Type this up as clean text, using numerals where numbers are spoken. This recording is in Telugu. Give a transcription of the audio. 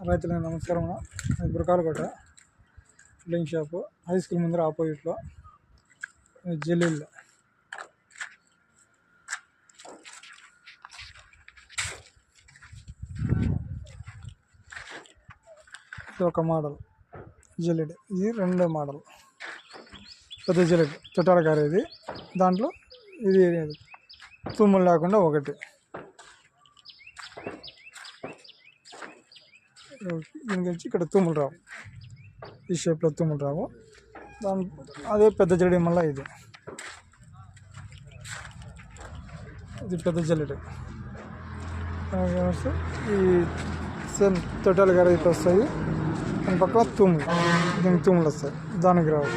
రైతులకు నమస్కారం. Burakalakota building shop high school ముందర ఆపోజిట్లో జల్లీల్లో. ఇది ఒక మోడల్ జల్లెడ్, ఇది రెండో మోడల్ పెద్ద జల్లెడ్ చుట్టాల కారు. ఇది దాంట్లో ఇది తుమ్ములు లేకుండా ఒకటి. దీనికి వచ్చి ఇక్కడ తుమ్ములు రావు, ఈ షేప్లో తుమ్ములు రావు. దాని అదే పెద్ద జల్లెడ మళ్ళీ ఇది పెద్ద జల్లెడ. ఈ సేమ్ తొట్టాల గారు అయితే వస్తాయి, దాని పక్కన తుమ్ములు, దీనికి తుమ్ములు వస్తాయి, దానికి రావు.